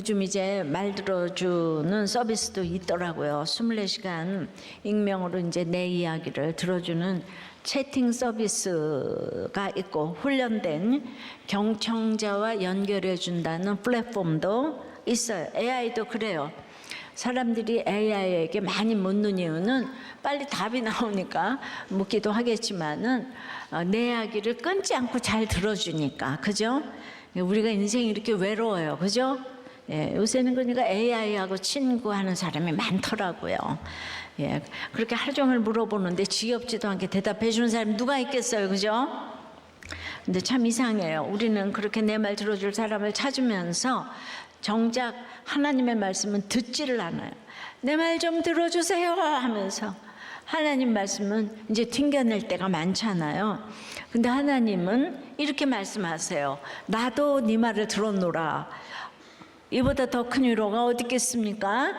요즘 이제 말 들어주는 서비스도 있더라고요. 24시간 익명으로 이제 내 이야기를 들어주는 채팅 서비스가 있고, 훈련된 경청자와 연결해 준다는 플랫폼도 있어요. AI도 그래요. 사람들이 AI에게 많이 묻는 이유는 빨리 답이 나오니까 묻기도 하겠지만은 내 이야기를 끊지 않고 잘 들어주니까, 그죠? 우리가 인생이 이렇게 외로워요, 그죠? 예, 요새는 그러니까 AI하고 친구하는 사람이 많더라고요. 예, 그렇게 하루 종일 물어보는데 지겹지도 않게 대답해 주는 사람이 누가 있겠어요, 그죠? 근데 참 이상해요. 우리는 그렇게 내 말 들어줄 사람을 찾으면서 정작 하나님의 말씀은 듣지를 않아요. 내 말 좀 들어주세요 하면서 하나님 말씀은 이제 튕겨낼 때가 많잖아요. 근데 하나님은 이렇게 말씀하세요. 나도 네 말을 들었노라. 이보다 더 큰 위로가 어디 있겠습니까?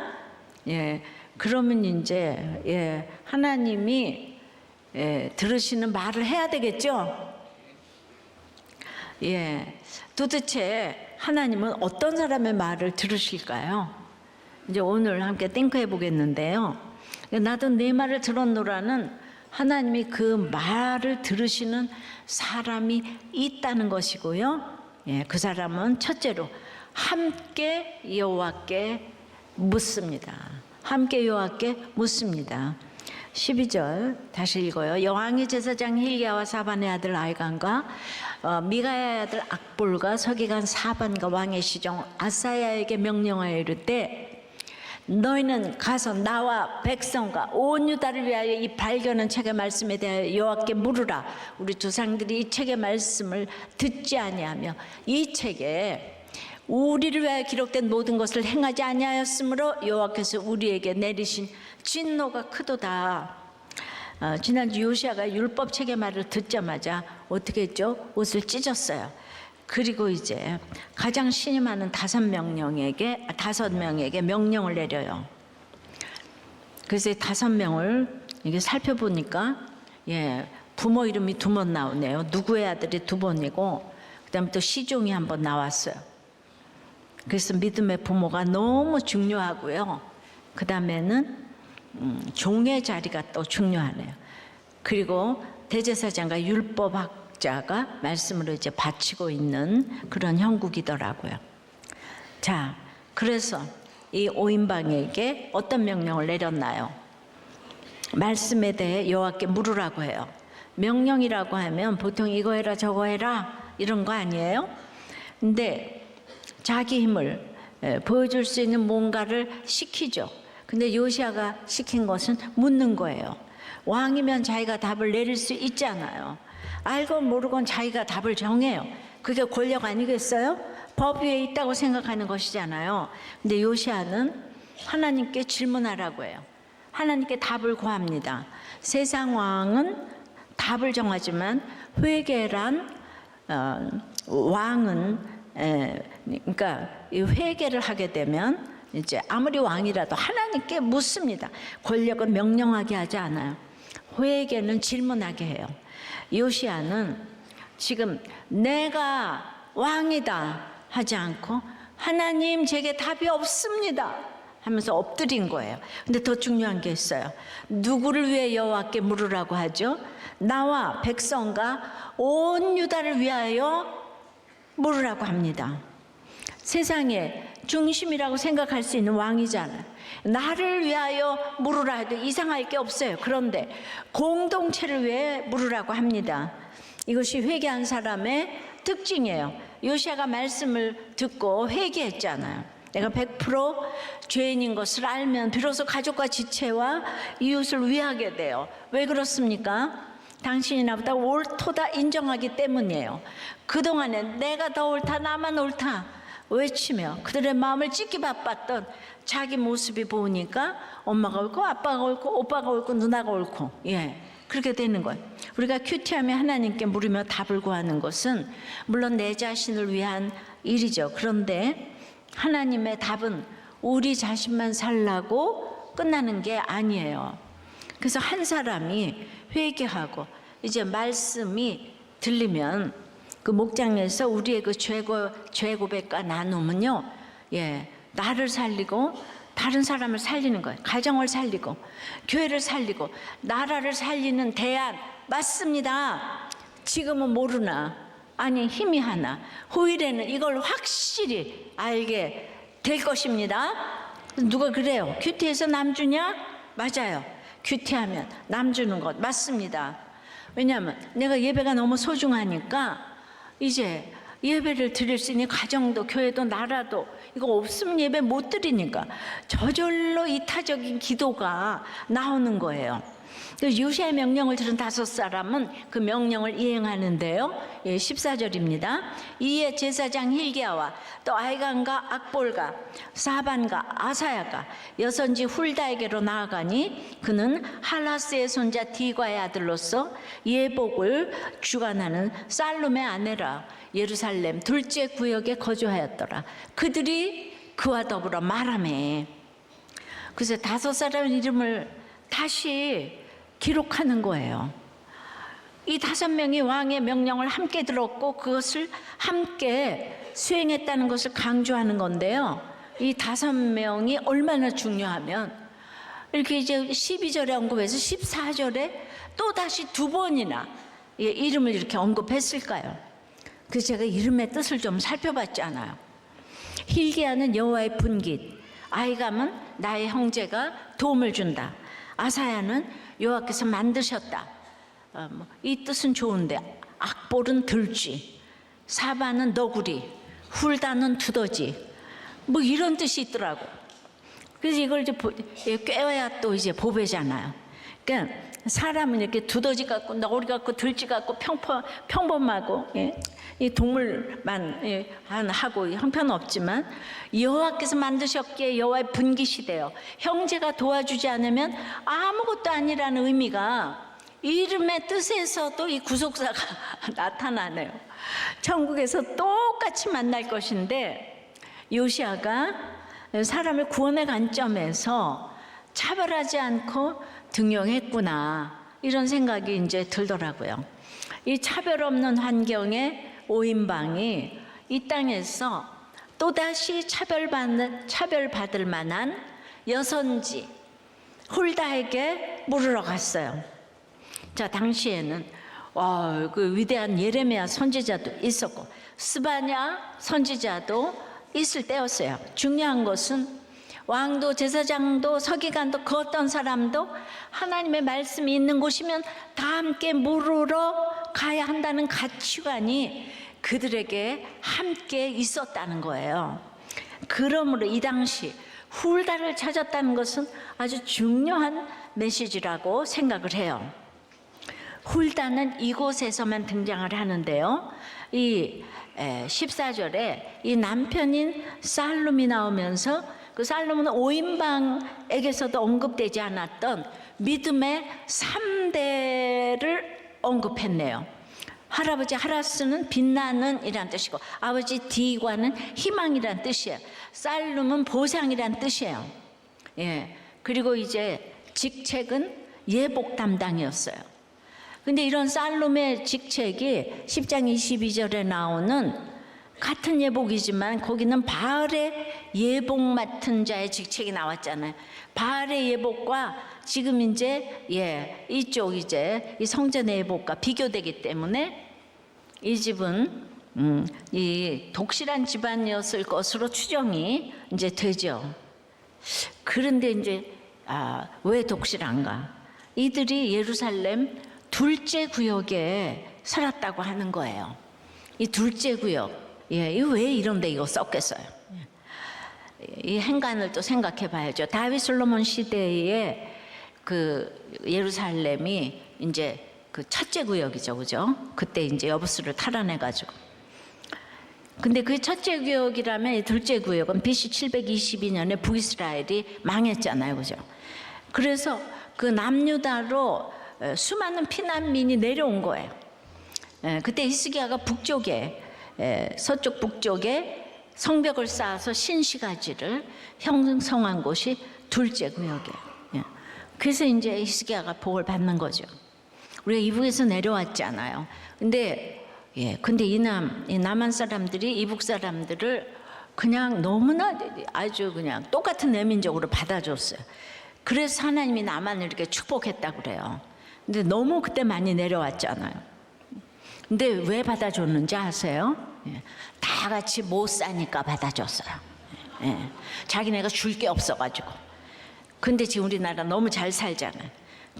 예, 그러면 이제 하나님이 들으시는 말을 해야 되겠죠? 예, 도대체 하나님은 어떤 사람의 말을 들으실까요? 이제 오늘 함께 띵크해 보겠는데요. 나도 네 말을 들었노라는 하나님이 그 말을 들으시는 사람이 있다는 것이고요. 예, 그 사람은 첫째로 함께 여호와께 묻습니다. 함께 여호와께 묻습니다. 12절 다시 읽어요. 여왕의 제사장 힐기야와 사반의 아들 아이간과 미가야의 아들 악볼과 서기관 사반과 왕의 시종 아사야에게 명령하여 이르되 너희는 가서 나와 백성과 온 유다를 위하여 이 발견한 책의 말씀에 대하여 여호와께 물으라. 우리 조상들이 이 책의 말씀을 듣지 아니하며 이 책에 우리를 위하여 기록된 모든 것을 행하지 아니하였으므로 여호와께서 우리에게 내리신 진노가 크도다. 지난주 요시아가 율법책의 말을 듣자마자 어떻게 했죠? 옷을 찢었어요. 그리고 이제 가장 신이 많은 5명에게 명령을 내려요. 그래서 5명을 이게 살펴보니까 부모 이름이 2번 나오네요. 누구의 아들이 2번이고 그다음에 또 시종이 1번 나왔어요. 그래서 믿음의 부모가 너무 중요하고요. 그 다음에는 종의 자리가 또 중요하네요. 그리고 대제사장과 율법학자가 말씀으로 이제 바치고 있는 그런 형국이더라고요. 자, 그래서 이 5인방에게 어떤 명령을 내렸나요? 말씀에 대해 여호와께 물으라고 해요. 명령이라고 하면 보통 이거 해라 저거 해라 이런 거 아니에요? 근데 자기 힘을 보여줄 수 있는 뭔가를 시키죠. 근데 요시아가 시킨 것은 묻는 거예요. 왕이면 자기가 답을 내릴 수 있잖아요. 알건 모르건 자기가 답을 정해요. 그게 권력 아니겠어요? 법 위에 있다고 생각하는 것이잖아요. 근데 요시아는 하나님께 질문하라고 해요. 하나님께 답을 구합니다. 세상 왕은 답을 정하지만 회개란 왕은 그러니까 회개를 하게 되면 이제 아무리 왕이라도 하나님께 묻습니다. 권력은 명령하게 하지 않아요. 회개는 질문하게 해요. 요시아는 지금 내가 왕이다 하지 않고 하나님 제게 답이 없습니다 하면서 엎드린 거예요. 근데 더 중요한 게 있어요. 누구를 위해 여호와께 물으라고 하죠? 나와 백성과 온 유다를 위하여 물으라고 합니다. 세상의 중심이라고 생각할 수 있는 왕이잖아요. 나를 위하여 물으라 해도 이상할 게 없어요. 그런데 공동체를 위해 물으라고 합니다. 이것이 회개한 사람의 특징이에요. 요시아가 말씀을 듣고 회개했잖아요. 내가 100% 죄인인 것을 알면 비로소 가족과 지체와 이웃을 위하게 돼요. 왜 그렇습니까? 당신이 나보다 옳도다 인정하기 때문이에요. 그동안에 내가 더 옳다 나만 옳다 외치며 그들의 마음을 찢기 바빴던 자기 모습이 보니까 엄마가 옳고 아빠가 옳고 오빠가 옳고 누나가 옳고 그렇게 되는 거예요. 우리가 큐티하며 하나님께 물으며 답을 구하는 것은 물론 내 자신을 위한 일이죠. 그런데 하나님의 답은 우리 자신만 살라고 끝나는 게 아니에요. 그래서 한 사람이 회개하고 이제 말씀이 들리면 그 목장에서 우리의 그 죄 고백과 나눔은요 나를 살리고 다른 사람을 살리는 거예요. 가정을 살리고 교회를 살리고 나라를 살리는 대안 맞습니다. 지금은 모르나 아니 희미하나 후일에는 이걸 확실히 알게 될 것입니다. 누가 그래요? 큐티해서 남 주냐? 맞아요. 큐티하면 남 주는 것 맞습니다. 왜냐하면 내가 예배가 너무 소중하니까 이제 예배를 드릴 수 있는 가정도 교회도 나라도 이거 없으면 예배 못 드리니까 저절로 이타적인 기도가 나오는 거예요. 요시아의 명령을 들은 5사람은 그 명령을 이행하는데요. 14절입니다. 이에 제사장 힐기야와 또 아이간과 악볼과 사반과 아사야가 여선지 훌다에게로 나아가니 그는 할라스의 손자 디과의 아들로서 예복을 주관하는 살룸의 아내라 예루살렘 둘째 구역에 거주하였더라. 그들이 그와 더불어 말하매. 그래서 5사람 이름을 다시 기록하는 거예요. 이 5명이 왕의 명령을 함께 들었고 그것을 함께 수행했다는 것을 강조하는 건데요. 이 5명이 얼마나 중요하면 이렇게 이제 12절에 언급해서 14절에 또 다시 2번이나 이름을 이렇게 언급했을까요? 그래서 제가 이름의 뜻을 좀 살펴봤잖아요. 힐기야는 여호와의 분깃, 아이감은 나의 형제가 도움을 준다. 아사야는 여호와께서 만드셨다. 이 뜻은 좋은데 악볼은 들쥐, 사바는 너구리, 훌다는 두더지 뭐 이런 뜻이 있더라고. 그래서 이걸 이제 꿰어야 또 이제 보배잖아요. 그러니까 사람은 이렇게 두더지 같고 너구리 같고 들쥐 같고 평범하고 이 동물만 하고 형편없지만 여호와께서 만드셨기에 여호와의 분깃이 돼요. 형제가 도와주지 않으면 아무것도 아니라는 의미가 이름의 뜻에서도 이 구속사가 나타나네요. 천국에서 똑같이 만날 것인데 요시아가 사람을 구원의 관점에서 차별하지 않고 등용했구나 이런 생각이 이제 들더라고요. 이 차별 없는 환경에 5인방이 이 땅에서 또다시 차별받을 만한 여선지 훌다에게 물으러 갔어요. 자, 당시에는 그 위대한 예레미야 선지자도 있었고 스바냐 선지자도 있을 때였어요. 중요한 것은 왕도 제사장도 서기관도 그 어떤 사람도 하나님의 말씀이 있는 곳이면 다 함께 물으러 가야 한다는 가치관이 그들에게 함께 있었다는 거예요. 그러므로 이 당시 훌다를 찾았다는 것은 아주 중요한 메시지라고 생각을 해요. 훌다는 이곳에서만 등장을 하는데요. 이 14절에 이 남편인 살룸이 나오면서 그 살룸은 5인방에게서도 언급되지 않았던 믿음의 3대를 언급했네요. 할아버지 하라스는 빛나는 이란 뜻이고 아버지 디과는 희망이란 뜻이에요. 살룸은 보상이란 뜻이에요. 그리고 이제 직책은 예복 담당이었어요. 근데 이런 살룸의 직책이 10장 22절에 나오는 같은 예복이지만 거기는 바알의 예복 맡은 자의 직책이 나왔잖아요. 바알의 예복과 지금 이제 이쪽 이제 이 성전의 예복과 비교되기 때문에 이 집은 이 독실한 집안이었을 것으로 추정이 이제 되죠. 그런데 이제 왜 독실한가? 이들이 예루살렘 둘째 구역에 살았다고 하는 거예요. 이 둘째 구역. 이거 왜 이런데 이거 썼겠어요? 이 행간을 또 생각해 봐야죠. 다윗 솔로몬 시대에 그 예루살렘이 이제 그 첫째 구역이죠, 그죠? 그때 이제 여부수를 탈환해가지고. 근데 그 첫째 구역이라면 이 둘째 구역은 BC 722년에 북이스라엘이 망했잖아요, 그죠? 그래서 그 남유다로 수많은 피난민이 내려온 거예요. 그때 히스기야가 북쪽에 서쪽 북쪽에 성벽을 쌓아서 신시가지를 형성한 곳이 둘째 구역이에요. 그래서 이제 히스기야가 복을 받는 거죠. 우리가 이북에서 내려왔잖아요. 근데 이 남한 사람들이 이북 사람들을 그냥 너무나 아주 그냥 똑같은 내민족으로 받아줬어요. 그래서 하나님이 나만 이렇게 축복했다고 그래요. 근데 너무 그때 많이 내려왔잖아요. 근데 왜 받아줬는지 아세요? 다 같이 못 사니까 받아줬어요. 자기네가 줄 게 없어가지고. 근데 지금 우리나라 너무 잘 살잖아요.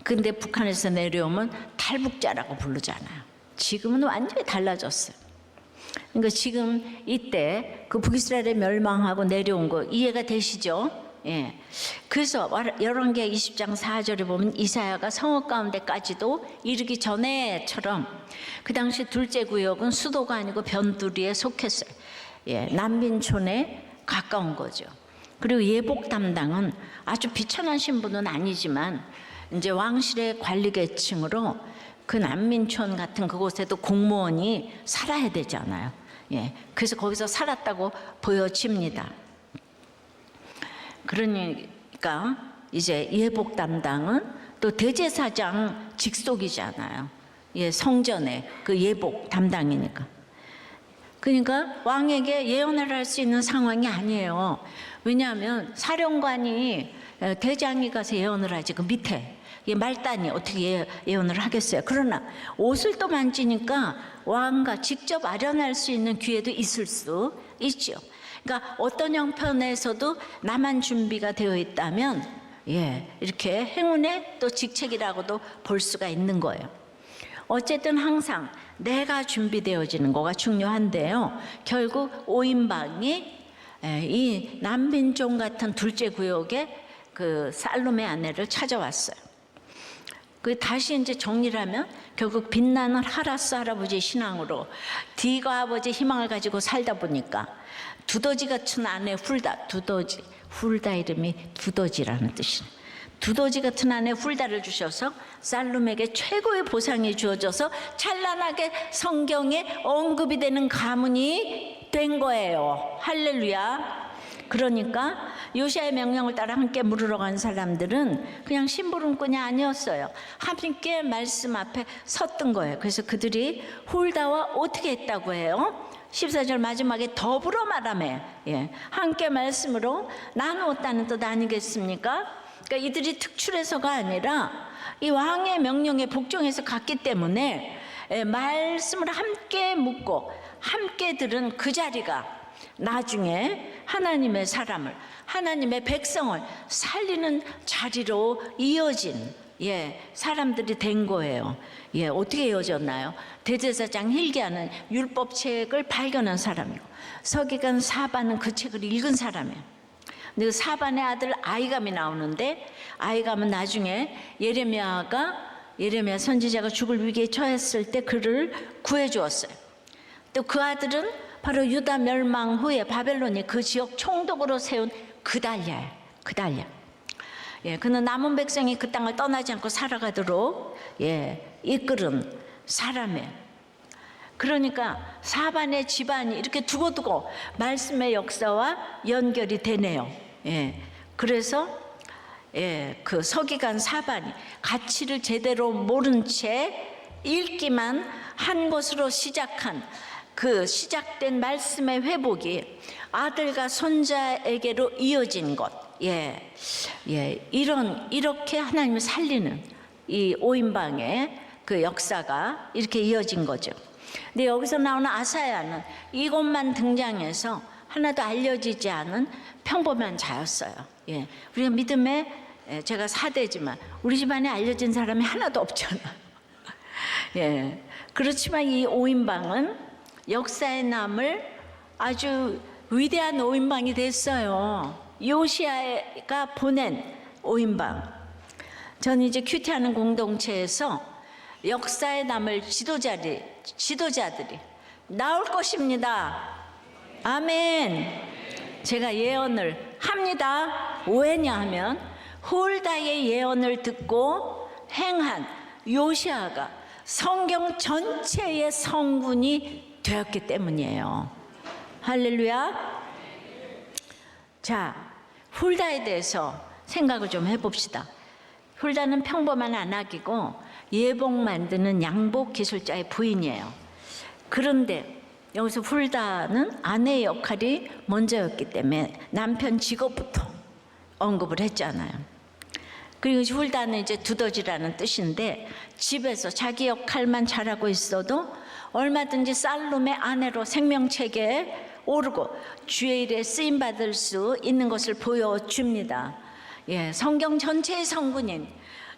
근데 북한에서 내려오면 탈북자라고 부르잖아요. 지금은 완전히 달라졌어요. 그러니까 지금 이때 그 북이스라엘에 멸망하고 내려온 거 이해가 되시죠? 예. 그래서 열왕기하 20장 4절에 보면 이사야가 성읍 가운데까지도 이르기 전에처럼 그 당시 둘째 구역은 수도가 아니고 변두리에 속했어요. 예, 난민촌에 가까운 거죠. 그리고 예복 담당은 아주 비천한 신분은 아니지만 이제 왕실의 관리 계층으로 그 난민촌 같은 그곳에도 공무원이 살아야 되잖아요. 예, 그래서 거기서 살았다고 보여집니다. 그러니까 이제 예복 담당은 또 대제사장 직속이잖아요. 예, 성전에 그 예복 담당이니까. 그러니까 왕에게 예언을 할 수 있는 상황이 아니에요. 왜냐하면 사령관이 대장이 가서 예언을 하지 그 밑에 말단이 어떻게 예언을 하겠어요. 그러나 옷을 또 만지니까 왕과 직접 아련할 수 있는 기회도 있을 수 있죠. 그러니까 어떤 형편에서도 나만 준비가 되어 있다면 이렇게 행운의 또 직책이라고도 볼 수가 있는 거예요. 어쨌든 항상 내가 준비되어지는 거가 중요한데요. 결국 오인방이 이 난민종 같은 둘째 구역에 그 살롬의 아내를 찾아왔어요. 그 다시 이제 정리를 하면 결국 빛나는 하라스 할아버지 신앙으로 디가 아버지 희망을 가지고 살다 보니까 두더지 같은 아내 훌다, 두더지, 훌다 이름이 두더지라는 뜻이네. 두더지 같은 아내 훌다를 주셔서 살룸에게 최고의 보상이 주어져서 찬란하게 성경에 언급이 되는 가문이 된 거예요. 할렐루야. 그러니까 요시아의 명령을 따라 함께 물으러 간 사람들은 그냥 심부름꾼이 아니었어요. 함께 말씀 앞에 섰던 거예요. 그래서 그들이 훌다와 어떻게 했다고 해요? 14절 마지막에 더불어 말하며 함께 말씀으로 나누었다는 뜻 아니겠습니까? 그러니까 이들이 특출해서가 아니라 이 왕의 명령에 복종해서 갔기 때문에 말씀을 함께 묻고 함께 들은 그 자리가 나중에 하나님의 사람을, 하나님의 백성을 살리는 자리로 이어진 사람들이 된 거예요. 어떻게 이어졌나요? 대제사장 hil기야는 율법책을 발견한 사람이고 서기관 사반은 그 책을 읽은 사람이에요. 근데 그 사반의 아들 아이감이 나오는데 아이감은 나중에 예레미야 선지자가 죽을 위기에 처했을 때 그를 구해 주었어요. 또 그 아들은 바로 유다 멸망 후에 바벨론이 그 지역 총독으로 세운 그달랴예요. 그달랴. 그는 남은 백성이 그 땅을 떠나지 않고 살아가도록 이끌은 사람이에요. 그러니까 사반의 집안이 이렇게 두고두고 말씀의 역사와 연결이 되네요. 그래서 그 서기관 사반이 가치를 제대로 모른 채 읽기만 한 것으로 시작한 그 시작된 말씀의 회복이 아들과 손자에게로 이어진 것. 이렇게 하나님을 살리는 이 오인방의 그 역사가 이렇게 이어진 거죠. 근데 여기서 나오는 아사야는 이것만 등장해서 하나도 알려지지 않은 평범한 자였어요. 우리가 믿음에 제가 4대지만 우리 집안에 알려진 사람이 하나도 없잖아. 그렇지만 이 오인방은 역사에 남을 아주 위대한 오인방이 됐어요. 요시아가 보낸 오인방. 저는 이제 큐티하는 공동체에서 역사에 남을 지도자들이 나올 것입니다. 아멘. 제가 예언을 합니다. 왜냐 하면 훌다의 예언을 듣고 행한 요시아가 성경 전체의 성군이 되었기 때문이에요. 할렐루야. 자, 훌다에 대해서 생각을 좀 해봅시다. 훌다는 평범한 안악이고 예복 만드는 양복 기술자의 부인이에요. 그런데 여기서 훌다는 아내의 역할이 먼저였기 때문에 남편 직업부터 언급을 했잖아요. 그리고 훌다는 이제 두더지라는 뜻인데 집에서 자기 역할만 잘하고 있어도 얼마든지 살룸의 아내로 생명체계에 오르고 주의 일에 쓰임받을 수 있는 것을 보여줍니다. 예, 성경 전체의 성군인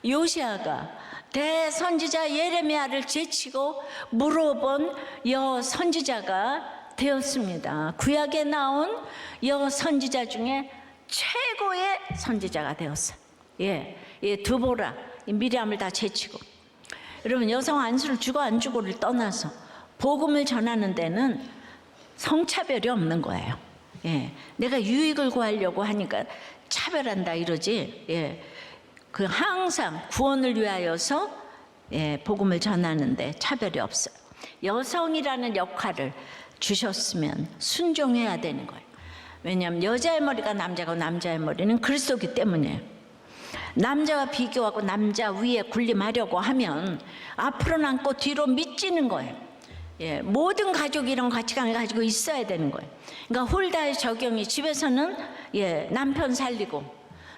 요시아가 대선지자 예레미야를 제치고 물어본 여선지자가 되었습니다. 구약에 나온 여선지자 중에 최고의 선지자가 되었어요. 예, 드보라, 미리암을 다 제치고. 여러분, 여성 안수를 주고 안 주고를 떠나서 복음을 전하는 데는 성차별이 없는 거예요. 예, 내가 유익을 구하려고 하니까 차별한다 이러지. 예, 그 항상 구원을 위하여서 복음을 전하는데 차별이 없어요. 여성이라는 역할을 주셨으면 순종해야 되는 거예요. 왜냐하면 여자의 머리가 남자고 남자의 머리는 그리스도이기 때문이에요. 남자와 비교하고 남자 위에 군림하려고 하면 앞으로 앉고 뒤로 밑지는 거예요. 예, 모든 가족이 이런 가치관을 가지고 있어야 되는 거예요. 그러니까 홀다의 적용이 집에서는 남편 살리고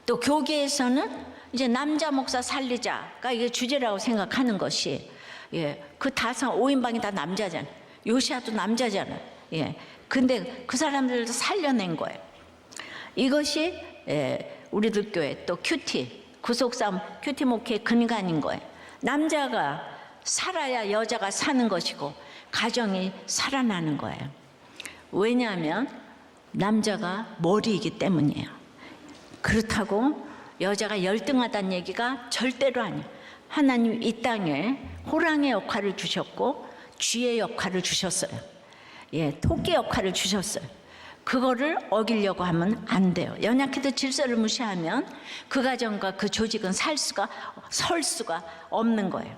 또 교계에서는 이제 남자 목사 살리자가 이게 주제라고 생각하는 것이 그 다섯 5인방이 다 남자잖아요. 요시아도 남자잖아요. 근데 그 사람들도 살려낸 거예요. 이것이 우리들 교회 또 큐티 구속사움 큐티 목회의 근간인 거예요. 남자가 살아야 여자가 사는 것이고 가정이 살아나는 거예요. 왜냐하면 남자가 머리이기 때문이에요. 그렇다고 여자가 열등하다는 얘기가 절대로 아니에요. 하나님 이 땅에 호랑의 역할을 주셨고 쥐의 역할을 주셨어요. 토끼 역할을 주셨어요. 그거를 어기려고 하면 안 돼요. 연약해도 질서를 무시하면 그 가정과 그 조직은 설 수가 없는 거예요.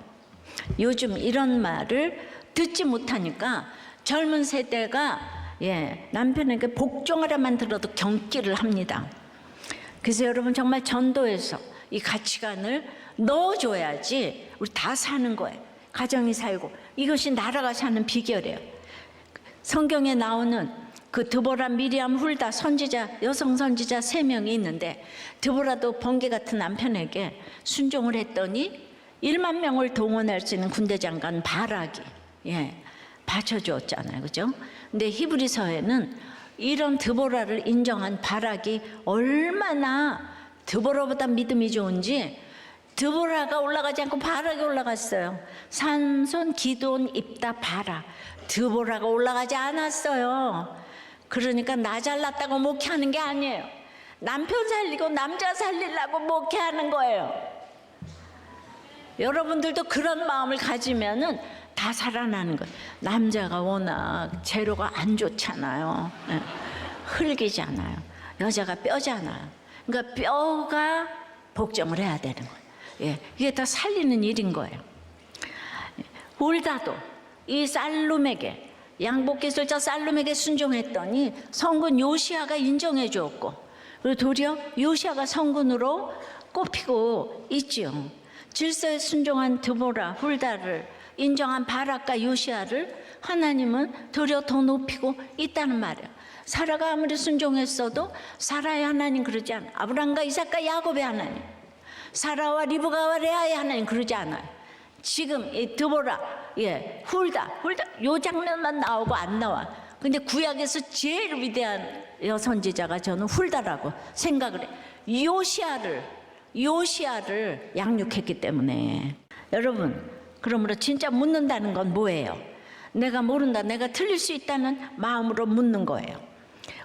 요즘 이런 말을 듣지 못하니까 젊은 세대가 남편에게 복종하라만 들어도 경기를 합니다. 그래서 여러분 정말 전도에서 이 가치관을 넣어줘야지 우리 다 사는 거예요. 가정이 살고 이것이 나라가 사는 비결이에요. 성경에 나오는 그 드보라, 미리암, 훌다 선지자, 여성 선지자 3명이 있는데 드보라도 번개 같은 남편에게 순종을 했더니 1만 명을 동원할 수 있는 군대 장관 바락이 받쳐주었잖아요. 그죠? 근데 히브리서에는 이런 드보라를 인정한 바락이 얼마나 드보라보다 믿음이 좋은지 드보라가 올라가지 않고 바락이 올라갔어요. 삼손, 기드온, 입다, 바락. 드보라가 올라가지 않았어요. 그러니까 나 잘났다고 목회하는 게 아니에요. 남편 살리고 남자 살리려고 목회하는 거예요. 여러분들도 그런 마음을 가지면은 다 살아나는 거예요. 남자가 워낙 재료가 안 좋잖아요. 흙이잖아요. 여자가 뼈잖아요. 그러니까 뼈가 복종을 해야 되는 거예요. 이게 다 살리는 일인 거예요. 홀다도 이 살룸에게 양복기술자 살룸에게 순종했더니 성군 요시아가 인정해 주었고 그리고 도리어 요시아가 성군으로 꼽히고 있지요. 질서에 순종한 드보라, 훌다를 인정한 바락과 요시아를 하나님은 도리어 더 높이고 있다는 말이에요. 사라가 아무리 순종했어도 사라의 하나님 그러지 않아요. 아브람과 이삭과 야곱의 하나님, 사라와 리브가와 레아의 하나님 그러지 않아요. 지금 이 드보라, 훌다 요 장면만 나오고 안 나와. 근데 구약에서 제일 위대한 여선지자가 저는 훌다라고 생각을 해. 요시아를 양육했기 때문에. 여러분, 그러므로 진짜 묻는다는 건 뭐예요? 내가 모른다, 내가 틀릴 수 있다는 마음으로 묻는 거예요.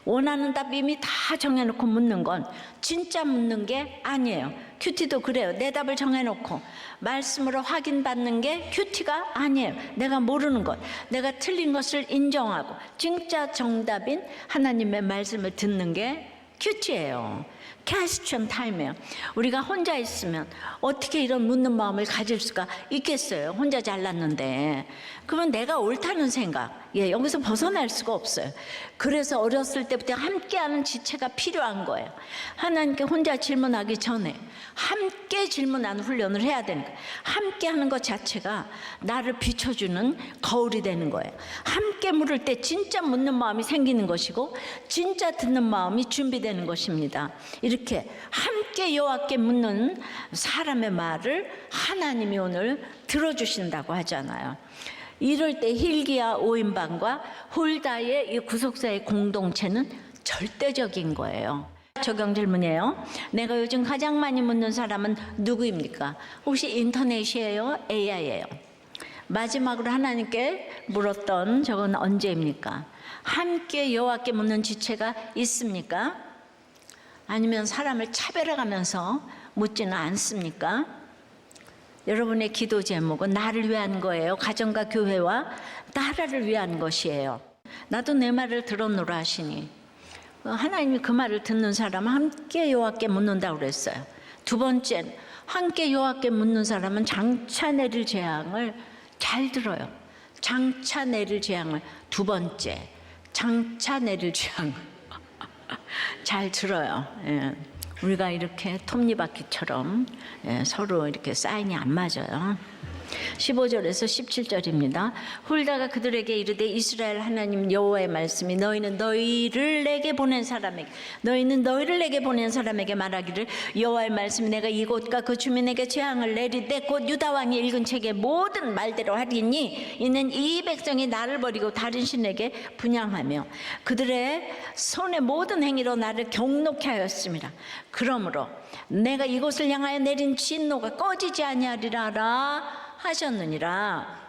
원하는 답 이미 다 정해놓고 묻는 건 진짜 묻는 게 아니에요. 큐티도 그래요. 내 답을 정해놓고 말씀으로 확인받는 게 큐티가 아니에요. 내가 모르는 것, 내가 틀린 것을 인정하고 진짜 정답인 하나님의 말씀을 듣는 게 큐티예요. 퀘스천 타임이에요. 우리가 혼자 있으면 어떻게 이런 묻는 마음을 가질 수가 있겠어요? 혼자 잘났는데. 그러면 내가 옳다는 생각, 여기서 벗어날 수가 없어요. 그래서 어렸을 때부터 함께하는 지체가 필요한 거예요. 하나님께 혼자 질문하기 전에 함께 질문하는 훈련을 해야 되는 거예요. 함께하는 것 자체가 나를 비춰주는 거울이 되는 거예요. 함께 물을 때 진짜 묻는 마음이 생기는 것이고 진짜 듣는 마음이 준비되는 것입니다. 이렇게 함께 여호와께 묻는 사람의 말을 하나님이 오늘 들어주신다고 하잖아요. 이럴 때 hil기야 5인방과 홀다의 이 구속사의 공동체는 절대적인 거예요. 적용 질문이에요. 내가 요즘 가장 많이 묻는 사람은 누구입니까? 혹시 인터넷이에요? AI예요? 마지막으로 하나님께 물었던 저건 언제입니까? 함께 여호와께 묻는 지체가 있습니까? 아니면 사람을 차별해가면서 묻지는 않습니까? 여러분의 기도 제목은 나를 위한 거예요. 가정과 교회와 나라를 위한 것이에요. 나도 내 말을 들었노라 하시니 하나님이 그 말을 듣는 사람은 함께 여호와께 묻는다고 그랬어요. 두 번째는 함께 여호와께 묻는 사람은 장차 내릴 재앙을 잘 들어요. 장차 내릴 재앙을 두 번째 장차 내릴 재앙을 잘 들어요. 우리가 이렇게 톱니바퀴처럼 서로 이렇게 사인이 안 맞아요. 15절에서 17절입니다. 홀다가 그들에게 이르되 이스라엘 하나님 여호와의 말씀이 너희는 너희를 내게 보낸 사람에게 말하기를 여호와의 말씀이 내가 이곳과 그 주민에게 재앙을 내리되 곧 유다 왕이 읽은 책의 모든 말대로 하리니 이는 이 백성이 나를 버리고 다른 신에게 분향하며 그들의 손의 모든 행위로 나를 경록케 하였습니다. 그러므로 내가 이곳을 향하여 내린 진노가 꺼지지 아니하리라 하셨느니라.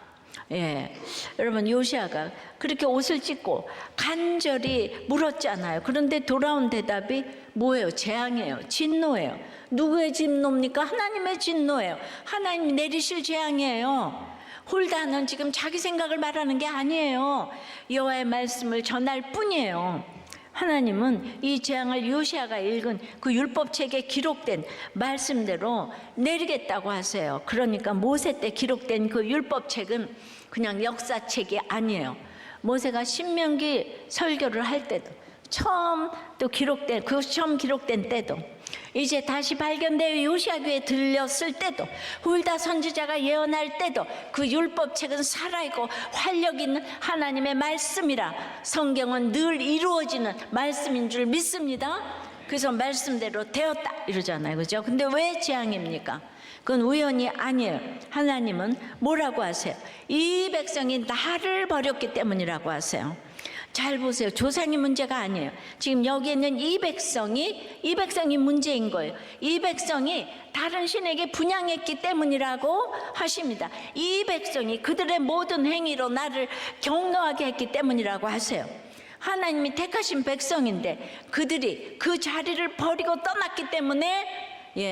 여러분 요시아가 그렇게 옷을 찢고 간절히 물었잖아요. 그런데 돌아온 대답이 뭐예요? 재앙이에요. 진노예요. 누구의 진노입니까? 하나님의 진노예요. 하나님이 내리실 재앙이에요. 홀다는 지금 자기 생각을 말하는 게 아니에요. 여호와의 말씀을 전할 뿐이에요. 하나님은 이 재앙을 요시아가 읽은 그 율법책에 기록된 말씀대로 내리겠다고 하세요. 그러니까 모세 때 기록된 그 율법책은 그냥 역사책이 아니에요. 모세가 신명기 설교를 할 때도 처음 기록된 때도 이제 다시 발견되어 요시아교에 들렸을 때도 홀다 선지자가 예언할 때도 그 율법책은 살아있고 활력 있는 하나님의 말씀이라 성경은 늘 이루어지는 말씀인 줄 믿습니다. 그래서 말씀대로 되었다 이러잖아요. 그죠? 근데 왜 재앙입니까? 그건 우연이 아니에요. 하나님은 뭐라고 하세요? 이 백성이 나를 버렸기 때문이라고 하세요. 잘 보세요. 조상이 문제가 아니에요. 지금 여기 있는 이 백성이 문제인 거예요. 이 백성이 다른 신에게 분향했기 때문이라고 하십니다. 이 백성이 그들의 모든 행위로 나를 경노하게 했기 때문이라고 하세요. 하나님이 택하신 백성인데 그들이 그 자리를 버리고 떠났기 때문에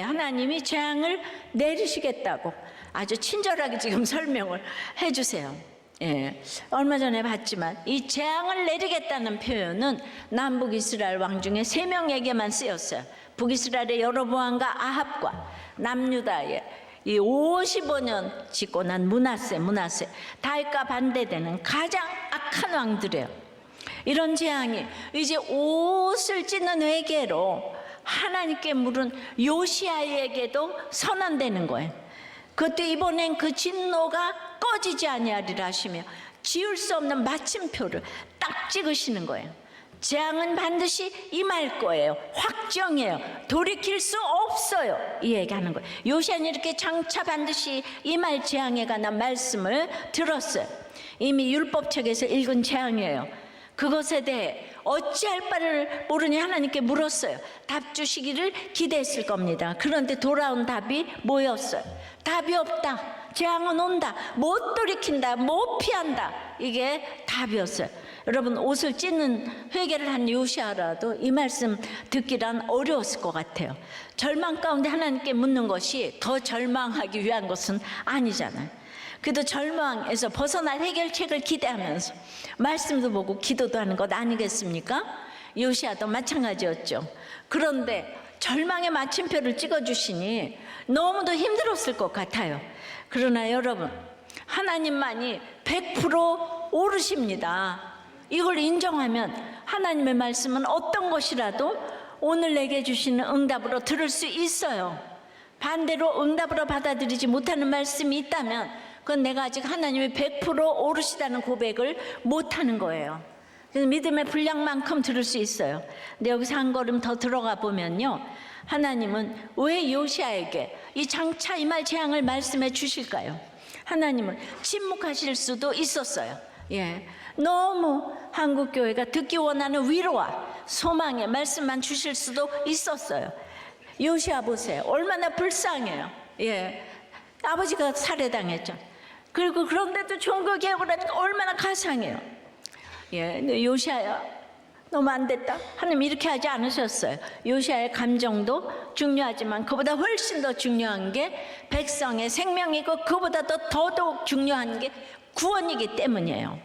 하나님이 재앙을 내리시겠다고 아주 친절하게 지금 설명을 해주세요. 얼마 전에 봤지만 이 재앙을 내리겠다는 표현은 남북 이스라엘 왕 중에 3명에게만 쓰였어요. 북이스라엘의 여로보암과 아합과 남유다의 이 55년 짓고 난 므낫세 다윗과 반대되는 가장 악한 왕들이에요. 이런 재앙이 이제 옷을 찢는 회개로 하나님께 물은 요시아에게도 선언되는 거예요. 그것도 이번엔 그 진노가 꺼지지 아니하리라 하시며 지울 수 없는 마침표를 딱 찍으시는 거예요. 재앙은 반드시 임할 거예요. 확정이에요. 돌이킬 수 없어요. 이 얘기하는 거예요. 요시아는 이렇게 장차 반드시 임할 재앙에 관한 말씀을 들었어요. 이미 율법책에서 읽은 재앙이에요. 그것에 대해 어찌할 바를 모르니 하나님께 물었어요. 답 주시기를 기대했을 겁니다. 그런데 돌아온 답이 뭐였어요? 답이 없다. 재앙은 온다. 못 돌이킨다. 못 피한다. 이게 답이었어요. 여러분 옷을 찢는 회개를 한 요시아라도 이 말씀 듣기란 어려웠을 것 같아요. 절망 가운데 하나님께 묻는 것이 더 절망하기 위한 것은 아니잖아요. 그래도 절망에서 벗어날 해결책을 기대하면서 말씀도 보고 기도도 하는 것 아니겠습니까? 요시아도 마찬가지였죠. 그런데 절망의 마침표를 찍어주시니 너무도 힘들었을 것 같아요. 그러나 여러분, 하나님만이 100% 옳으십니다. 이걸 인정하면 하나님의 말씀은 어떤 것이라도 오늘 내게 주시는 응답으로 들을 수 있어요. 반대로 응답으로 받아들이지 못하는 말씀이 있다면 그건 내가 아직 하나님이 100% 옳으시다는 고백을 못하는 거예요. 그래서 믿음의 분량만큼 들을 수 있어요. 근데 여기서 한 걸음 더 들어가 보면요, 하나님은 왜 요시야에게 이 장차 임할 재앙을 말씀해 주실까요? 하나님은 침묵하실 수도 있었어요. 너무 한국교회가 듣기 원하는 위로와 소망의 말씀만 주실 수도 있었어요. 요시야 보세요. 얼마나 불쌍해요. 아버지가 살해당했죠. 그리고 그런데도 종교개혁을 하니까 얼마나 가상해요. 근데 요시야야, 너무 안 됐다. 하나님 이렇게 하지 않으셨어요. 요시야의 감정도 중요하지만 그보다 훨씬 더 중요한 게 백성의 생명이고 그보다 더더욱 중요한 게 구원이기 때문이에요.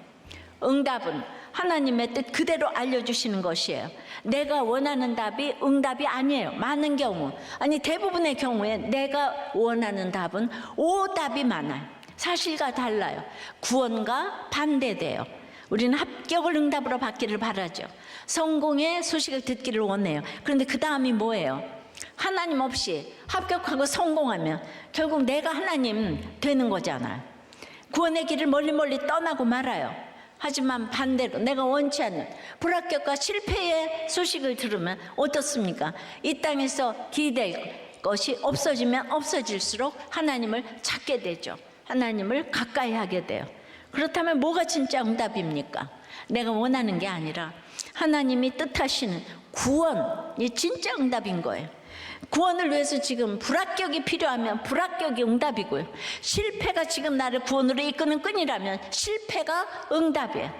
응답은 하나님의 뜻 그대로 알려주시는 것이에요. 내가 원하는 답이 응답이 아니에요. 많은 경우, 아니 대부분의 경우에 내가 원하는 답은 오답이 많아요. 사실과 달라요. 구원과 반대돼요. 우리는 합격을 응답으로 받기를 바라죠. 성공의 소식을 듣기를 원해요. 그런데 그 다음이 뭐예요? 하나님 없이 합격하고 성공하면 결국 내가 하나님 되는 거잖아요. 구원의 길을 멀리 떠나고 말아요. 하지만 반대로 내가 원치 않는 불합격과 실패의 소식을 들으면 어떻습니까? 이 땅에서 기댈 것이 없어지면 없어질수록 하나님을 찾게 되죠. 하나님을 가까이 하게 돼요. 그렇다면 뭐가 진짜 응답입니까? 내가 원하는 게 아니라 하나님이 뜻하시는 구원이 진짜 응답인 거예요. 구원을 위해서 지금 불합격이 필요하면 불합격이 응답이고요. 실패가 지금 나를 구원으로 이끄는 끈이라면 실패가 응답이에요.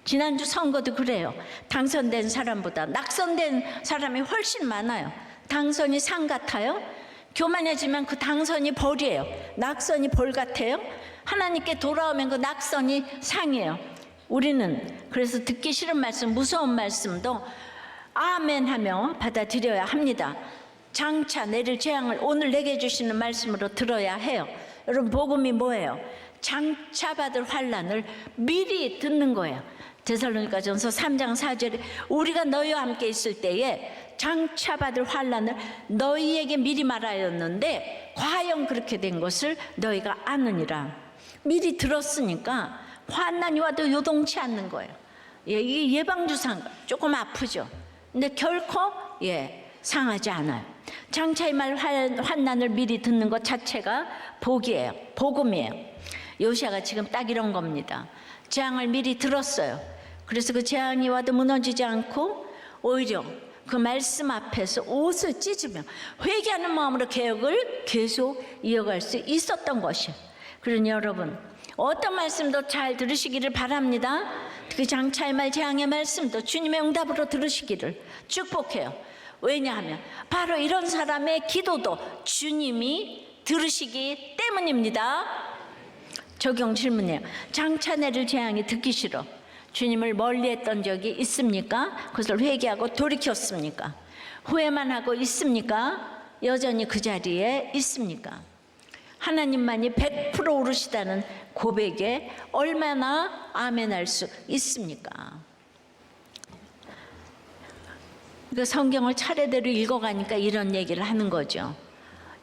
지난주 선거도 그래요. 당선된 사람보다 낙선된 사람이 훨씬 많아요. 당선이 상 같아요. 교만해지면 그 당선이 벌이에요. 낙선이 벌 같아요. 하나님께 돌아오면 그 낙선이 상이에요. 우리는 그래서 듣기 싫은 말씀, 무서운 말씀도 아멘 하며 받아들여야 합니다. 장차 내릴 재앙을 오늘 내게 주시는 말씀으로 들어야 해요. 여러분, 복음이 뭐예요? 장차 받을 환난을 미리 듣는 거예요. 데살로니가전서 3장 4절에 우리가 너희와 함께 있을 때에 장차 받을 환난을 너희에게 미리 말하였는데 과연 그렇게 된 것을 너희가 아느니라. 미리 들었으니까 환난이 와도 요동치 않는 거예요. 이게 예방주사인가 조금 아프죠. 근데 결코 상하지 않아요. 장차의 말 환난을 미리 듣는 것 자체가 복이에요. 복음이에요. 요시야가 지금 딱 이런 겁니다. 재앙을 미리 들었어요. 그래서 그 재앙이 와도 무너지지 않고 오히려 그 말씀 앞에서 옷을 찢으며 회개하는 마음으로 개혁을 계속 이어갈 수 있었던 것이에요. 그러니 여러분, 어떤 말씀도 잘 들으시기를 바랍니다. 그 장차의 말 재앙의 말씀도 주님의 응답으로 들으시기를 축복해요. 왜냐하면 바로 이런 사람의 기도도 주님이 들으시기 때문입니다. 적용 질문이에요. 장차 내릴 재앙이 듣기 싫어. 주님을 멀리했던 적이 있습니까? 그것을 회개하고 돌이켰습니까? 후회만 하고 있습니까? 여전히 그 자리에 있습니까? 하나님만이 100% 오르시다는 고백에 얼마나 아멘할 수 있습니까? 그 성경을 차례대로 읽어가니까 이런 얘기를 하는 거죠.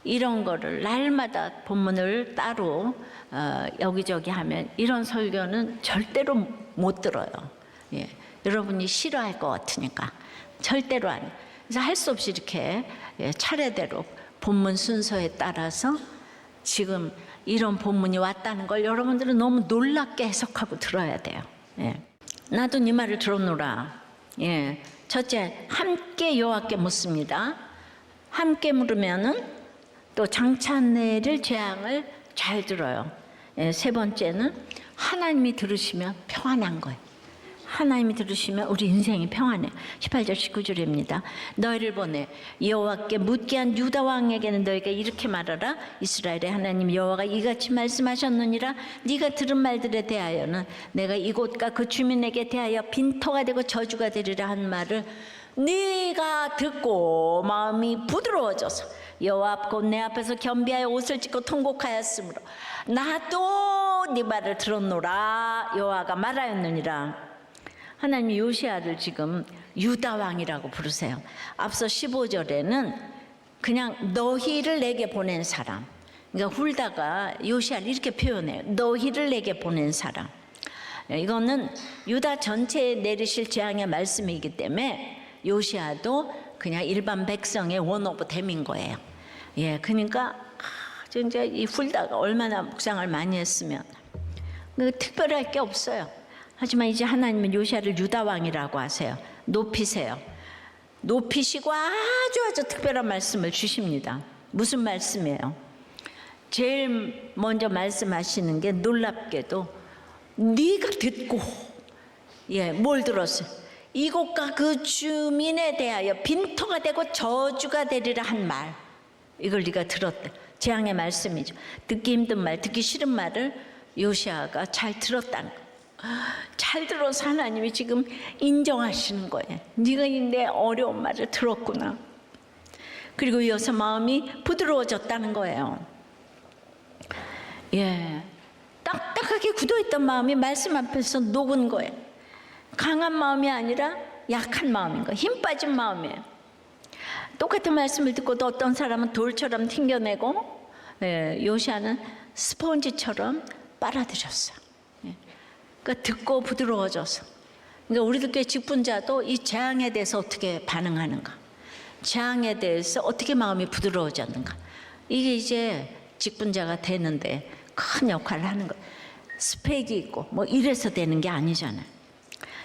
이런 거를 날마다 본문을 따로 여기저기 하면 이런 설교는 절대로 못 들어요. 여러분이 싫어할 것 같으니까 절대로 안. 그래서 할 수 없이 이렇게 차례대로 본문 순서에 따라서 지금 이런 본문이 왔다는 걸 여러분들은 너무 놀랍게 해석하고 들어야 돼요. 나도 네 말을 들었노라. 첫째, 함께 여호와께 묻습니다. 함께 물으면은 또 장차 내릴 재앙을 잘 들어요. 세 번째는 하나님이 들으시면 평안한 거예요. 하나님이 들으시면 우리 인생이 평안해요. 18절 19절입니다. 너희를 보내 여호와께 묻게 한 유다 왕에게는 너희가 이렇게 말하라. 이스라엘의 하나님 여호와가 이같이 말씀하셨느니라. 네가 들은 말들에 대하여는 내가 이곳과 그 주민에게 대하여 빈토가 되고 저주가 되리라 한 말을 네가 듣고 마음이 부드러워져서 여호와 앞 곧 내 앞에서 겸비하여 옷을 찢고 통곡하였으므로 나도 네 말을 들었노라 여호와가 말하였느니라. 하나님이 요시야를 지금 유다 왕이라고 부르세요. 앞서 15절에는 그냥 너희를 내게 보낸 사람, 그러니까 훌다가 요시야를 이렇게 표현해요. 너희를 내게 보낸 사람. 이거는 유다 전체에 내리실 재앙의 말씀이기 때문에 요시야도 그냥 일반 백성의 원 오브 댐인 거예요. 예, 그러니까 진짜 이 훌다가 얼마나 묵상을 많이 했으면 특별할 게 없어요. 하지만 이제 하나님은 요시야를 유다 왕이라고 하세요. 높이세요. 높이시고 아주 특별한 말씀을 주십니다. 무슨 말씀이에요? 제일 먼저 말씀하시는 게 놀랍게도 네가 듣고, 예, 뭘 들었어요? 이곳과 그 주민에 대하여 빈토가 되고 저주가 되리라 한 말, 이걸 네가 들었다. 재앙의 말씀이죠. 듣기 힘든 말, 듣기 싫은 말을 요시야가 잘 들었다는 거. 잘 들어서 하나님이 지금 인정하시는 거예요. 네가 내 어려운 말을 들었구나. 그리고 이어서 마음이 부드러워졌다는 거예요. 예, 딱딱하게 굳어있던 마음이 말씀 앞에서 녹은 거예요. 강한 마음이 아니라 약한 마음인 거예요. 힘 빠진 마음이에요. 똑같은 말씀을 듣고도 어떤 사람은 돌처럼 튕겨내고, 예, 요시야는 스펀지처럼 빨아들였어요. 예, 그러니까 듣고 부드러워져서. 그러니까 우리들 교회 직분자도 이 재앙에 대해서 어떻게 반응하는가, 재앙에 대해서 어떻게 마음이 부드러워졌는가, 이게 이제 직분자가 되는데 큰 역할을 하는 거예요. 스펙이 있고 뭐 이래서 되는 게 아니잖아요.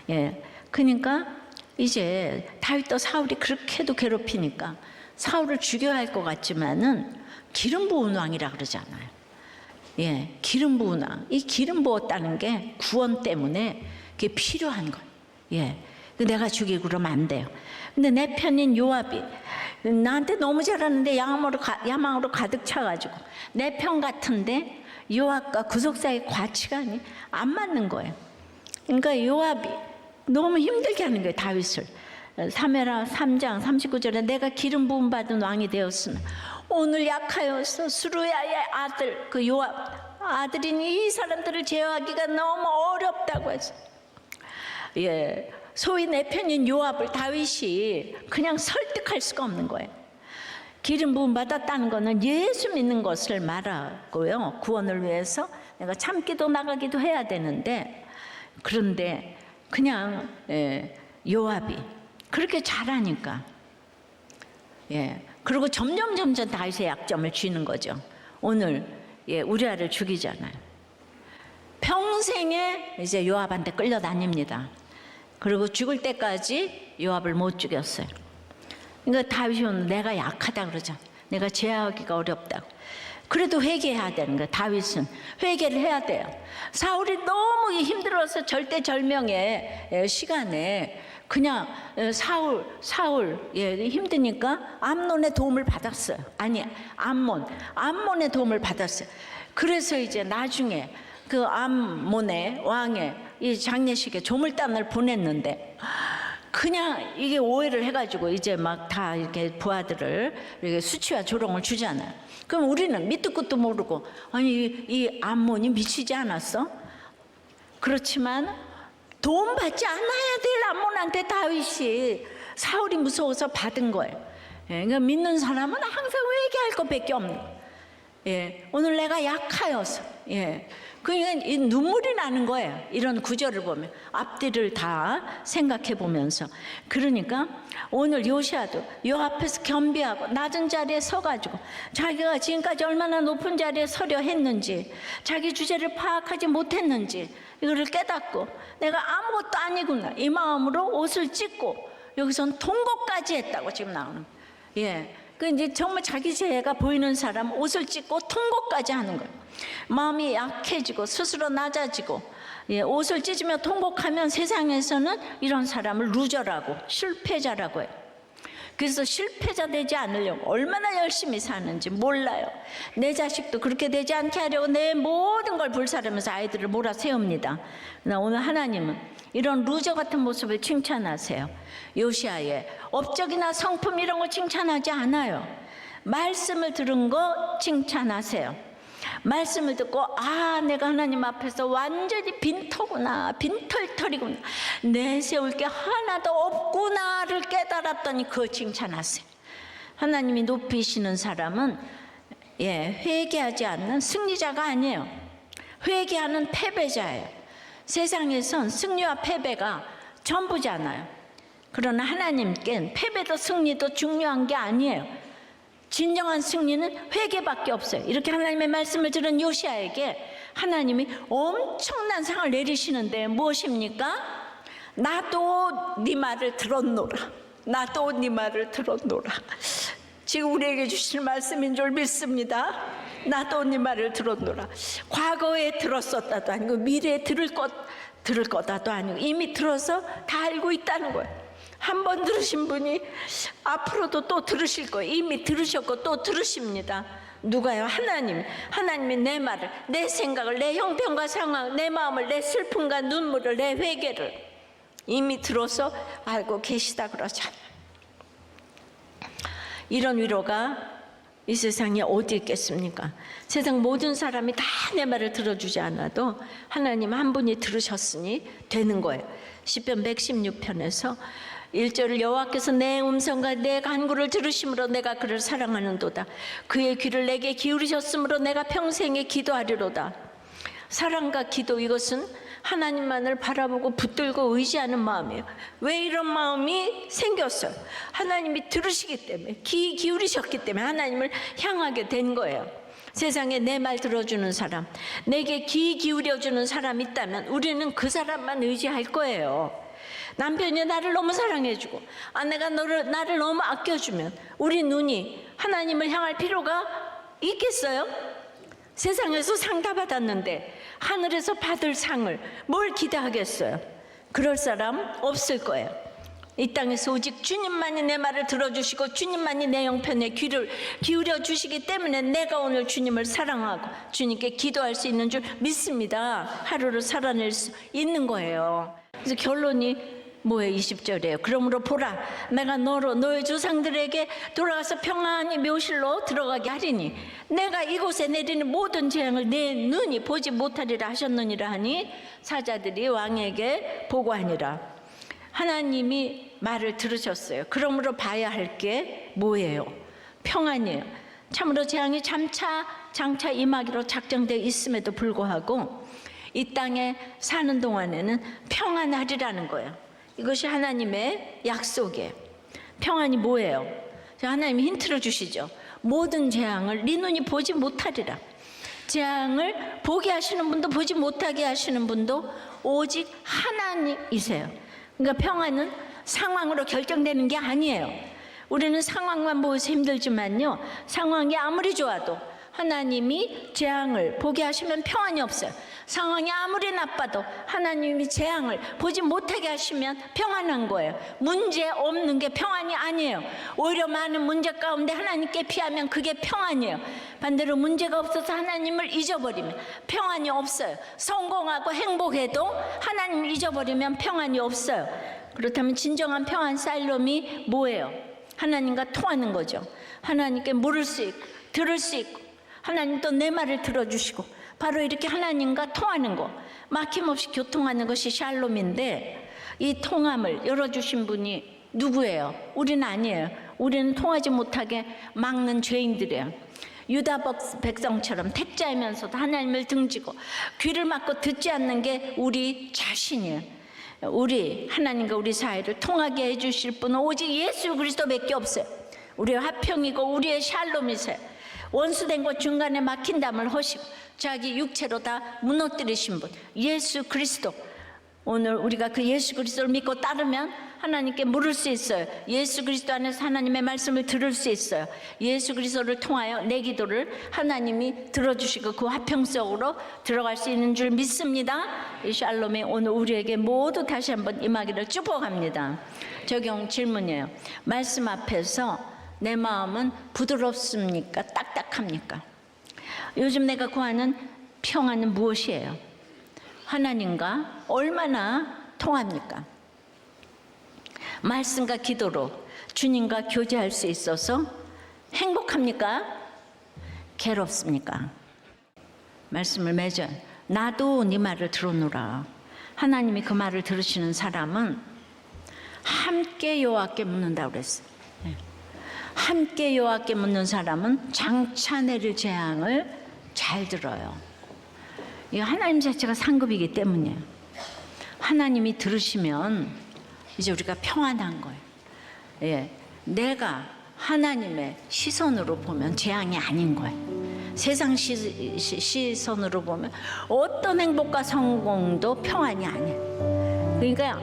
예, 그러니까 이제 다윗도 사울이 그렇게도 괴롭히니까 사울을 죽여야 할 것 같지만은 기름 부은 왕이라 그러잖아요. 예, 기름 부은 왕. 이 기름 부었다는 게 구원 때문에 그게 필요한 거예요. 예, 내가 죽이고 그러면 안 돼요. 근데 내 편인 요압이 나한테 너무 잘하는데 야망으로 가득 차가지고 내 편 같은데 요압과 구속사의 가치관이 안 맞는 거예요. 그러니까 요압이 너무 힘들게 하는 거예요, 다윗을. 사무엘하 3장 39절에 내가 기름 부음 받은 왕이 되었으나 오늘 약하여서 수루야의 아들 그 요압 아들인 이 사람들을 제어하기가 너무 어렵다고 했어요. 예, 소위 내 편인 요압을 다윗이 그냥 설득할 수가 없는 거예요. 기름 부음 받았다는 것은 예수 믿는 것을 말하고요, 구원을 위해서 내가 참기도 나가기도 해야 되는데, 그런데 그냥 요압이 그렇게 잘하니까, 예, 그리고 점점 다윗의 약점을 쥐는 거죠. 오늘 우리아를 죽이잖아요. 평생에 이제 요압한테 끌려다닙니다. 그리고 죽을 때까지 요압을 못 죽였어요. 그러니까 다윗이 오늘 내가 약하다 그러죠. 내가 제어하기가 어렵다고. 그래도 회개해야 되는 거예요. 다윗은 회개를 해야 돼요. 사울이 너무 힘들어서 절대절명의 시간에 그냥 사울 힘드니까 암논의 도움을 받았어요. 아니, 암몬의 도움을 받았어요. 그래서 이제 나중에 그 암몬의 왕의 이 장례식에 조물단을 보냈는데, 그냥 이게 오해를 해가지고 이제 막 다 이렇게 부하들을 이렇게 수치와 조롱을 주잖아요. 그럼 우리는 밑도 끝도 모르고, 아니 이 암몬이 미치지 않았어? 그렇지만 도움 받지 않아야 될 암몬한테 다윗이 사울이 무서워서 받은 거예요. 예, 그러니까 믿는 사람은 항상 회개할 것밖에 없는 거예요. 예, 오늘 내가 약하여서, 예, 그러니까 이 눈물이 나는 거예요. 이런 구절을 보면 앞뒤를 다 생각해 보면서. 그러니까 오늘 요시야도 요 앞에서 겸비하고 낮은 자리에 서가지고 자기가 지금까지 얼마나 높은 자리에 서려 했는지, 자기 주제를 파악하지 못했는지 이거를 깨닫고 내가 아무것도 아니구나, 이 마음으로 옷을 찢고 여기선 통곡까지 했다고 지금 나오는 거예요. 예, 그 이제 정말 자기 죄가 보이는 사람 옷을 찢고 통곡까지 하는 거예요. 마음이 약해지고 스스로 낮아지고, 예, 옷을 찢으며 통곡하면 세상에서는 이런 사람을 루저라고, 실패자라고 해요. 그래서 실패자 되지 않으려고 얼마나 열심히 사는지 몰라요. 내 자식도 그렇게 되지 않게 하려고 내 모든 걸 불사르면서 아이들을 몰아세웁니다. 그러나 오늘 하나님은 이런 루저 같은 모습을 칭찬하세요. 요시아의 업적이나 성품 이런 거 칭찬하지 않아요. 말씀을 들은 거 칭찬하세요. 말씀을 듣고 내가 하나님 앞에서 완전히 빈터구나, 빈털털이구나, 내세울 게 하나도 없구나를 깨달았더니 그거 칭찬하세요. 하나님이 높이시는 사람은 회개하지 않는 승리자가 아니에요. 회개하는 패배자예요. 세상에선 승리와 패배가 전부잖아요. 그러나 하나님께는 패배도 승리도 중요한 게 아니에요. 진정한 승리는 회개밖에 없어요. 이렇게 하나님의 말씀을 들은 요시아에게 하나님이 엄청난 상을 내리시는데 무엇입니까? 나도 네 말을 들었노라. 나도 네 말을 들었노라. 지금 우리에게 주실 말씀인 줄 믿습니다. 나도 네 말을 들었노라. 과거에 들었었다도 아니고 미래에 들을 거다도 아니고 이미 들어서 다 알고 있다는 거예요. 한 번 들으신 분이 앞으로도 또 들으실 거예요. 이미 들으셨고 또 들으십니다. 누가요? 하나님이 내 말을, 내 생각을, 내 형편과 상황, 내 마음을, 내 슬픔과 눈물을, 내 회개를 이미 들어서 알고 계시다 그러잖아요. 이런 위로가 이 세상에 어디 있겠습니까? 세상 모든 사람이 다 내 말을 들어주지 않아도 하나님 한 분이 들으셨으니 되는 거예요. 시편 116편에서 1절을 여호와께서 내 음성과 내 간구를 들으심으로 내가 그를 사랑하는도다. 그의 귀를 내게 기울이셨으므로 내가 평생에 기도하리로다. 사랑과 기도, 이것은 하나님만을 바라보고 붙들고 의지하는 마음이에요. 왜 이런 마음이 생겼어요? 하나님이 들으시기 때문에, 귀 기울이셨기 때문에 하나님을 향하게 된 거예요. 세상에 내 말 들어주는 사람, 내게 귀 기울여주는 사람 있다면 우리는 그 사람만 의지할 거예요. 남편이 나를 너무 사랑해주고 아내가 나를 너무 아껴주면 우리 눈이 하나님을 향할 필요가 있겠어요? 세상에서 상 다 받았는데 하늘에서 받을 상을 뭘 기대하겠어요? 그럴 사람 없을 거예요. 이 땅에서 오직 주님만이 내 말을 들어주시고 주님만이 내 형편에 귀를 기울여 주시기 때문에 내가 오늘 주님을 사랑하고 주님께 기도할 수 있는 줄 믿습니다. 하루를 살아낼 수 있는 거예요. 그래서 결론이 뭐예요? 20절이에요. 그러므로 보라, 내가 너의 조상들에게 돌아가서 평안히 묘실로 들어가게 하리니 내가 이곳에 내리는 모든 재앙을 내 눈이 보지 못하리라 하셨느니라 하니 사자들이 왕에게 보고하니라. 하나님이 말을 들으셨어요. 그러므로 봐야 할 게 뭐예요? 평안이에요. 참으로 재앙이 장차 임하기로 작정되어 있음에도 불구하고 이 땅에 사는 동안에는 평안하리라는 거예요. 이것이 하나님의 약속이에요. 평안이 뭐예요? 하나님이 힌트를 주시죠. 모든 재앙을 네 눈이 보지 못하리라. 재앙을 보게 하시는 분도 보지 못하게 하시는 분도 오직 하나님이세요. 그러니까 평안은 상황으로 결정되는 게 아니에요. 우리는 상황만 보여서 힘들지만요, 상황이 아무리 좋아도 하나님이 재앙을 보게 하시면 평안이 없어요. 상황이 아무리 나빠도 하나님이 재앙을 보지 못하게 하시면 평안한 거예요. 문제 없는 게 평안이 아니에요. 오히려 많은 문제 가운데 하나님께 피하면 그게 평안이에요. 반대로 문제가 없어서 하나님을 잊어버리면 평안이 없어요. 성공하고 행복해도 하나님을 잊어버리면 평안이 없어요. 그렇다면 진정한 평안 살롬이 뭐예요? 하나님과 통하는 거죠. 하나님께 물을 수 있고 들을 수 있고 하나님 또 내 말을 들어주시고 바로 이렇게 하나님과 통하는 거, 막힘없이 교통하는 것이 샬롬인데 이 통함을 열어주신 분이 누구예요? 우리는 아니에요. 우리는 통하지 못하게 막는 죄인들이에요. 유다 백성처럼 택자이면서도 하나님을 등지고 귀를 막고 듣지 않는 게 우리 자신이에요. 우리 하나님과 우리 사이를 통하게 해주실 분은 오직 예수 그리스도밖에 없어요. 우리의 화평이고 우리의 샬롬이세요. 원수된 것 중간에 막힌 담을 허시고 자기 육체로 다 무너뜨리신 분 예수 그리스도, 오늘 우리가 그 예수 그리스도를 믿고 따르면 하나님께 물을 수 있어요. 예수 그리스도 안에서 하나님의 말씀을 들을 수 있어요. 예수 그리스도를 통하여 내 기도를 하나님이 들어주시고 그 화평 속으로 들어갈 수 있는 줄 믿습니다. 이 샬롬이 오늘 우리에게 모두 다시 한번 임하기를 축복합니다. 적용 질문이에요. 말씀 앞에서 내 마음은 부드럽습니까? 딱딱합니까? 요즘 내가 구하는 평안은 무엇이에요? 하나님과 얼마나 통합니까? 말씀과 기도로 주님과 교제할 수 있어서 행복합니까? 괴롭습니까? 말씀을 맺어요. 나도 네 말을 들어노라. 하나님이 그 말을 들으시는 사람은 함께 여호와께 묻는다고 그랬어요. 함께 여호와께 묻는 사람은 장차 내릴 재앙을 잘 들어요. 이 하나님 자체가 상급이기 때문이에요. 하나님이 들으시면 이제 우리가 평안한 거예요. 예, 내가 하나님의 시선으로 보면 재앙이 아닌 거예요. 세상 시선으로 보면 어떤 행복과 성공도 평안이 아니에요. 그러니까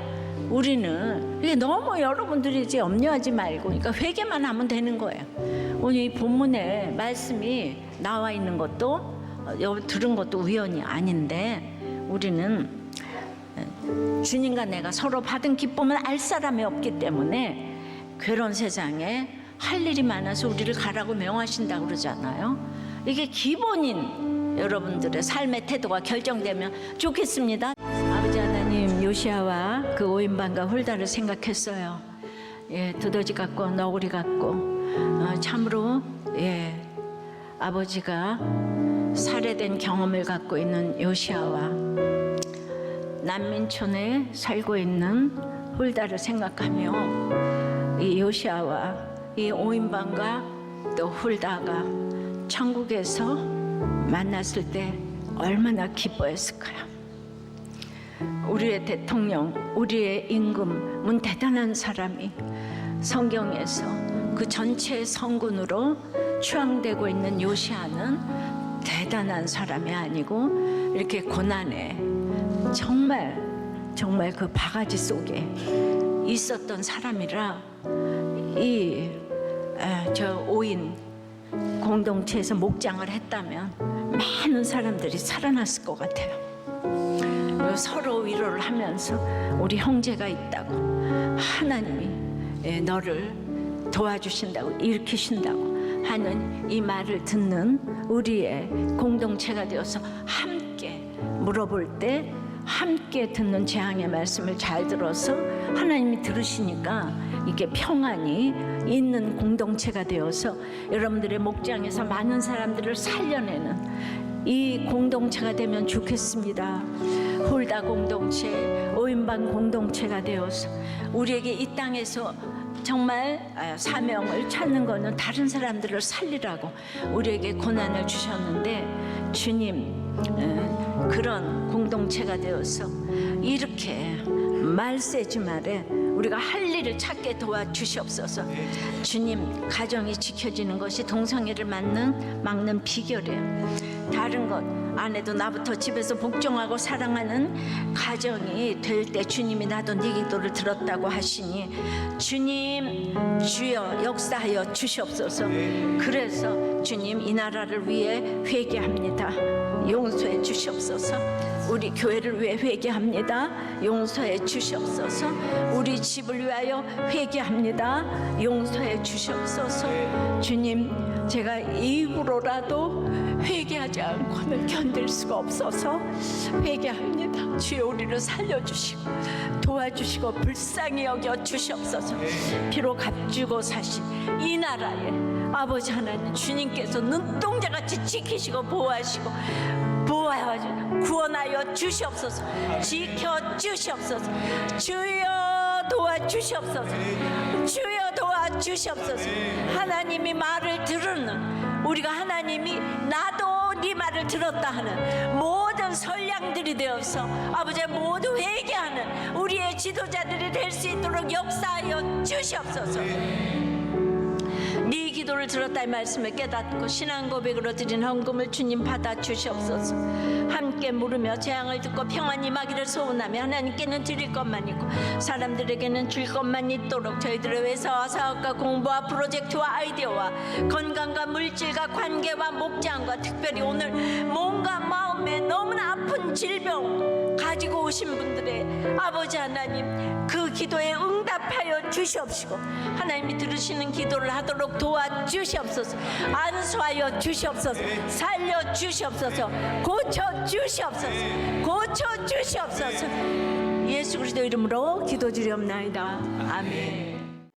우리는 이게 너무 여러분들이 이제 염려하지 말고, 그러니까 회개만 하면 되는 거예요. 오늘 이 본문에 말씀이 나와 있는 것도 들은 것도 우연이 아닌데, 우리는 주님과 내가 서로 받은 기쁨을 알 사람이 없기 때문에 괴로운 세상에 할 일이 많아서 우리를 가라고 명하신다고 그러잖아요. 이게 기본인 여러분들의 삶의 태도가 결정되면 좋겠습니다. 아버지 하나님, 요시아와 그 5인방과 홀다를 생각했어요. 예, 두더지 같고 너구리 같고 참으로 아버지가 살해된 경험을 갖고 있는 요시아와 난민촌에 살고 있는 홀다를 생각하며 이 요시아와 이 5인방과 또 홀다가 천국에서 만났을 때 얼마나 기뻐했을까요? 우리의 대통령, 우리의 임금은 대단한 사람이 성경에서 그 전체 성군으로 추앙되고 있는 요시아는 대단한 사람이 아니고 이렇게 고난에 정말 그 바가지 속에 있었던 사람이라 저 5인 공동체에서 목장을 했다면 많은 사람들이 살아났을 것 같아요. 서로 위로를 하면서 우리 형제가 있다고, 하나님이 너를 도와주신다고, 일으키신다고 하는 이 말을 듣는 우리의 공동체가 되어서 함께 물어볼 때 함께 듣는 재앙의 말씀을 잘 들어서 하나님이 들으시니까 이게 평안이 있는 공동체가 되어서 여러분들의 목장에서 많은 사람들을 살려내는 이 공동체가 되면 좋겠습니다. 홀다 공동체, 5인방 공동체가 되어서 우리에게 이 땅에서 정말 사명을 찾는 거는 다른 사람들을 살리라고 우리에게 고난을 주셨는데, 주님 그런 공동체가 되어서 이렇게 말세지 말에 우리가 할 일을 찾게 도와주시옵소서. 주님, 가정이 지켜지는 것이 동성애를 막는 비결이에요. 다른 것 안 해도 나부터 집에서 복종하고 사랑하는 가정이 될 때 주님이 나도 네 기도를 들었다고 하시니 주님 주여 역사하여 주시옵소서. 그래서 주님 이 나라를 위해 회개합니다. 용서해 주시옵소서. 우리 교회를 위해 회개합니다. 용서해 주시옵소서. 우리 집을 위하여 회개합니다. 용서해 주시옵소서. 주님, 제가 입으로라도 회개하지 않고는 견딜 수가 없어서 회개합니다. 주여 우리를 살려주시고 도와주시고 불쌍히 여겨 주시옵소서. 비록 값주고 사신 이 나라에 아버지 하나님, 주님께서 눈동자같이 지키시고 보호하시고 구원하여 주시옵소서. 지켜 주시옵소서. 주여 도와주시옵소서. 주여 도와주시옵소서. 하나님이 말을 들으는 우리가, 하나님이 나도 네 말을 들었다 하는 모든 선량들이 되어서 아버지 모두 회개하는 우리의 지도자들이 될 수 있도록 역사하여 주시옵소서. 네 기도를 들었다 이 말씀을 깨닫고 신앙 고백으로 드린 헌금을 주님 받아 주시옵소서. 함께 함께 물으며 재앙을 듣고 평안 임하기를 소원하며 하나님께는 드릴 것만 있고 사람들에게는 줄 것만 있도록 저희들의 회사와 사업과 공부와 프로젝트와 아이디어와 건강과 물질과 관계와 목장과 특별히 오늘 몸과 마음에 너무나 아픈 질병 가지고 오신 분들의 아버지 하나님 그 기도에 응답하여 주시옵시고 하나님이 들으시는 기도를 하도록 도와주시옵소서. 안수하여 주시옵소서. 살려 주시옵소서. 고쳐 주시옵소서. 고쳐 주시옵소서. 예수 그리스도 이름으로 기도드리옵나이다. 아멘.